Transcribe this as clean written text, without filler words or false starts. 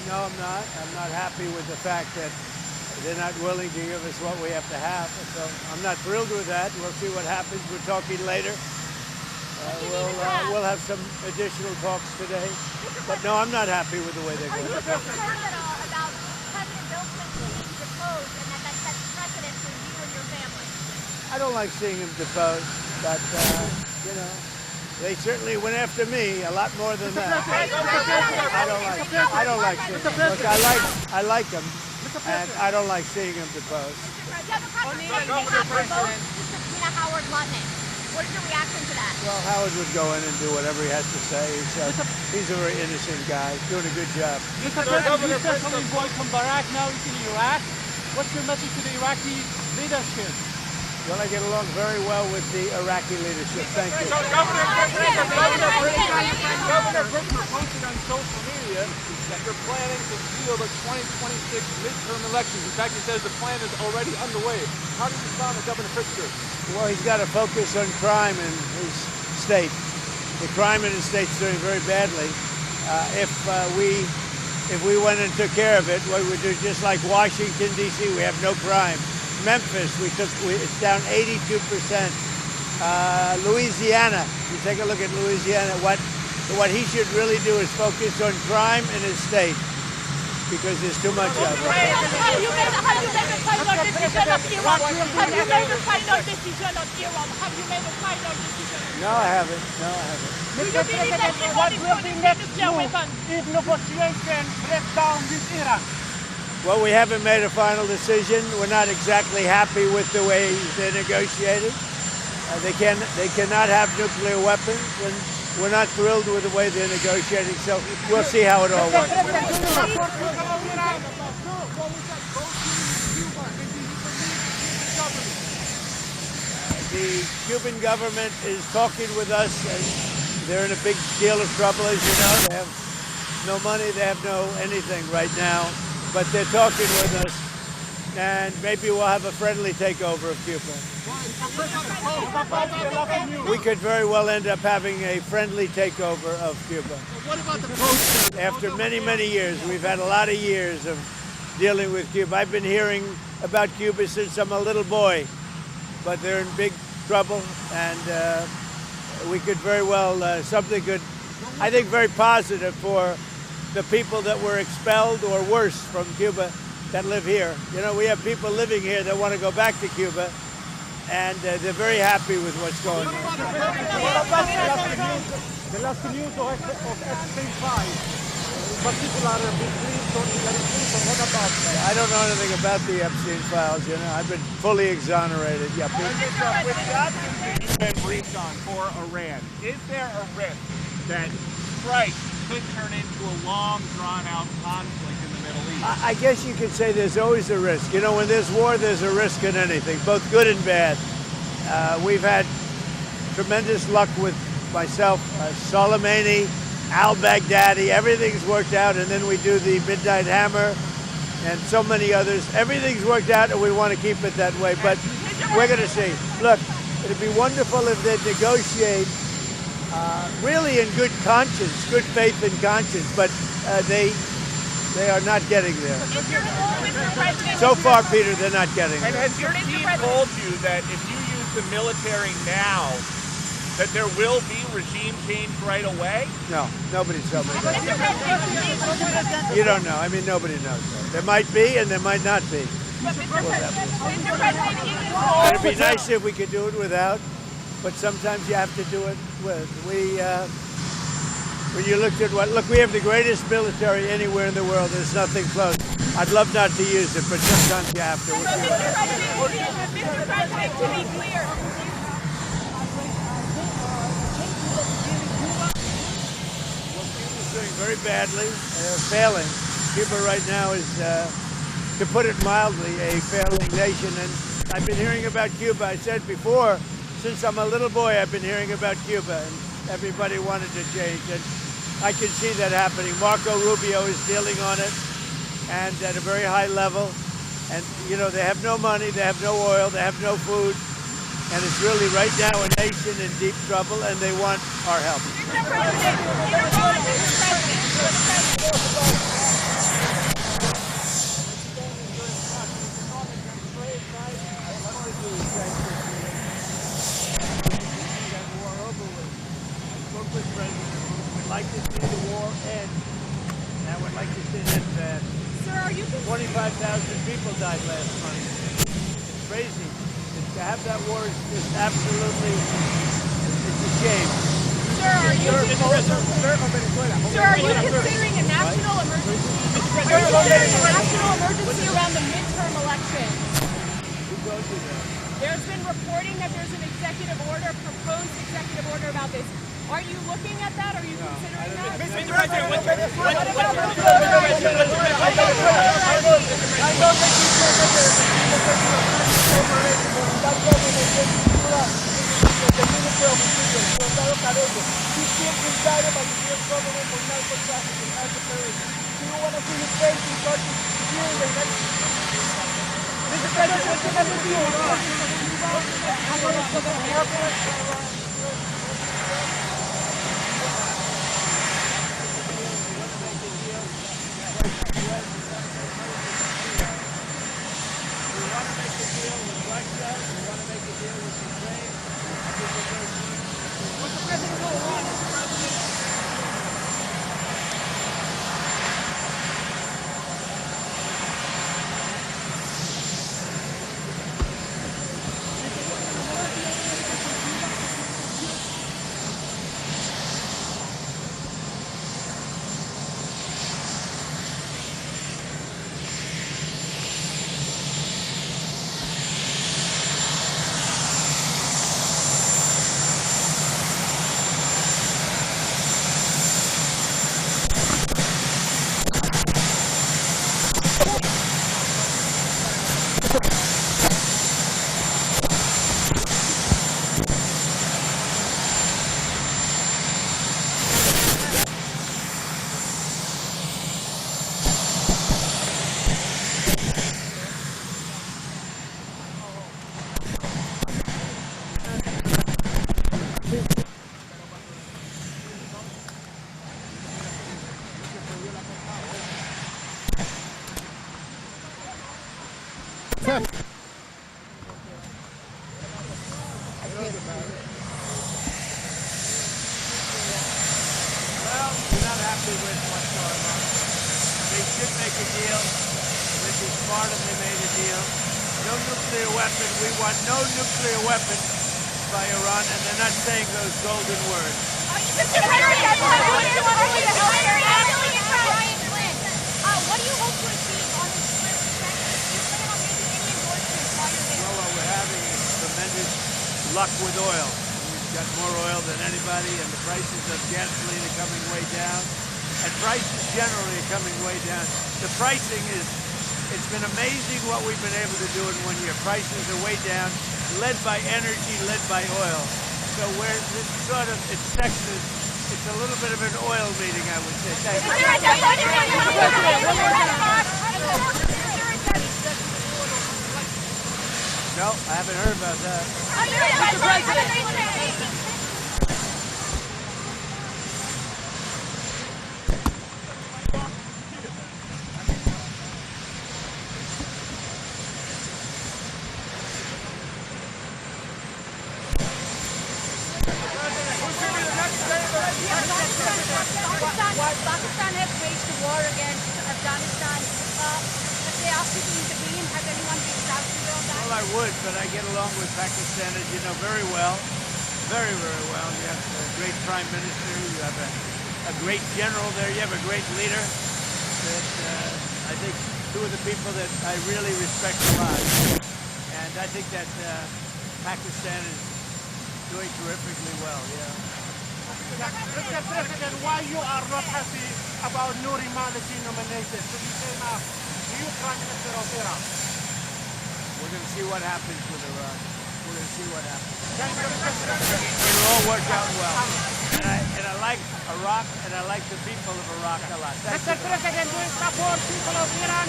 No, I'm not. I'm not happy with the fact that they're not willing to give us what we have to have. So I'm not thrilled with that. We'll see what happens. We're talking later. We'll have some additional talks today. But no, I'm not happy with the way they're going. Are you concerned at all about President Bill Clinton being deposed and that sets precedent for you and your family? I don't like seeing him deposed, but, you know, they certainly went after me a lot more than that. I don't like seeing him. Look, I like him, and I don't like seeing him deposed. What is your reaction to that? Well, Howard would go in and do whatever he has to say. He's a very innocent guy, doing a good job. Mr. President, you said something boy from Iraq, now he's in Iraq. What's your message to the Iraqi leadership? Well, I get along very well with the Iraqi leadership. Thank you. So Governor Britain posted on social media that you're planning to deal the 2026 midterm elections. In fact, he says the plan is already underway. How do you respond to Governor Pritzker? Well, he's got to focus on crime in his state. The crime in his state's doing very badly. If we went and took care of it, we would do just like Washington, D.C. We have no crime. Memphis, it's down 82%. Louisiana, you take a look at Louisiana. What he should really do is focus on crime in his state, because there's too much of it. Have you made a final decision of Iran? Have you made a final decision on Iran? Have you made a final decision? No, I haven't. Do you believe that Iran is going to use nuclear weapons? If negotiation breaks down with Iran? Well, we haven't made a final decision. We're not exactly happy with the way they're negotiating. They cannot have nuclear weapons, and we're not thrilled with the way they're negotiating. So we'll see how it all works. The Cuban government is talking with us, and they're in a big deal of trouble, as you know. They have no money, they have no anything right now. But they're talking with us, and maybe we'll have a friendly takeover of Cuba. We could very well end up having a friendly takeover of Cuba. What about the post? After many, many years, we've had a lot of years of dealing with Cuba. I've been hearing about Cuba since I'm a little boy, but they're in big trouble, and we could very well, something good, I think very positive for the people that were expelled or worse from Cuba that live here. You know, we have people living here that want to go back to Cuba, and they're very happy with what's going on. What about the last news of Epstein Files? In particular, Bill Clinton, Hillary Clinton, what about that? I don't know anything about the Epstein Files, you know. I've been fully exonerated. Yeah, With the options that you've been briefed on for Iran, is there a risk that strikes could turn into a long, drawn-out conflict in the Middle East? I guess you could say there's always a risk. You know, when there's war, there's a risk in anything, both good and bad. We've had tremendous luck with myself, Soleimani, al-Baghdadi. Everything's worked out, and then we do the Midnight Hammer and so many others. Everything's worked out, and we want to keep it that way, but we're going to see. Look, it'd be wonderful if they'd negotiate really in good conscience, good faith and conscience, but they are not getting there. So far, Peter, they're not getting there. And has your team told you that if you use the military now, that there will be regime change right away? No, nobody's told me that. You don't know. I mean, nobody knows. There might be, and there might not be. It'd be nice if we could do it without, but sometimes you have to do it with. When you looked at look, we have the greatest military anywhere in the world. There's nothing close. I'd love not to use it, but sometimes you have to. Mr. President, to be clear, Cuba's doing very badly. They're failing. Cuba right now is, to put it mildly, a failing nation. And I've been hearing about Cuba. I said before, since I'm a little boy, I've been hearing about Cuba, and everybody wanted to change. And I can see that happening. Marco Rubio is dealing on it, and at a very high level. And, you know, they have no money, they have no oil, they have no food. And it's really right now a nation in deep trouble, and they want our help. Mr. President, to the sanctions meeting. That war over with. I spoke with President Bush. Would like to see the war end. And I would like to see it end fast. Sir, are you 25,000 people died last month. It's crazy. To have that war is just absolutely, it's a shame. Sir, are you considering a national emergency? Are you considering a national emergency around the midterm elections? Who told you that? There's been reporting that there's an executive order, proposed executive order about this. Are you looking at that? Are you considering that? Mr. President, what's your Well, we're not happy with what's going on. They should make a deal. They'd be smart if they made a deal. No nuclear weapon. We want no nuclear weapon by Iran, and they're not saying those golden words. Mr. President, what do you hope to achieve on this trip? Do you plan on making any endorsements while you're there? Well, what we're having is tremendous luck with oil. We've got more oil than anybody, and the prices of gasoline are coming way down. And prices generally are coming way down. The pricing is, it's been amazing what we've been able to do in 1 year. Prices are way down, led by energy, led by oil. So we're this sort of, it's Texas, it's a little bit of an oil meeting, I would say. Thank you. No, I haven't heard about that. Pakistan has waged a war against Afghanistan. If they ask you to intervene, has anyone reached out to you on that? Well, I would, but I get along with Pakistan, as you know, very well. Very, very well. You have a great prime minister. You have a great general there. You have a great leader. That I think two of the people that I really respect a lot. And I think that Pakistan is doing terrifically well, yeah. Mr. President, why you are not happy about Nouri Maliki nominated to become a new Prime Minister of Iran? We're going to see what happens with Iran. We're going to see what happens. Thank you, Mr. President. It'll all work out well. And I like Iraq, and I like the people of Iraq a lot. Thank Mr. you. President, do you support people of Iran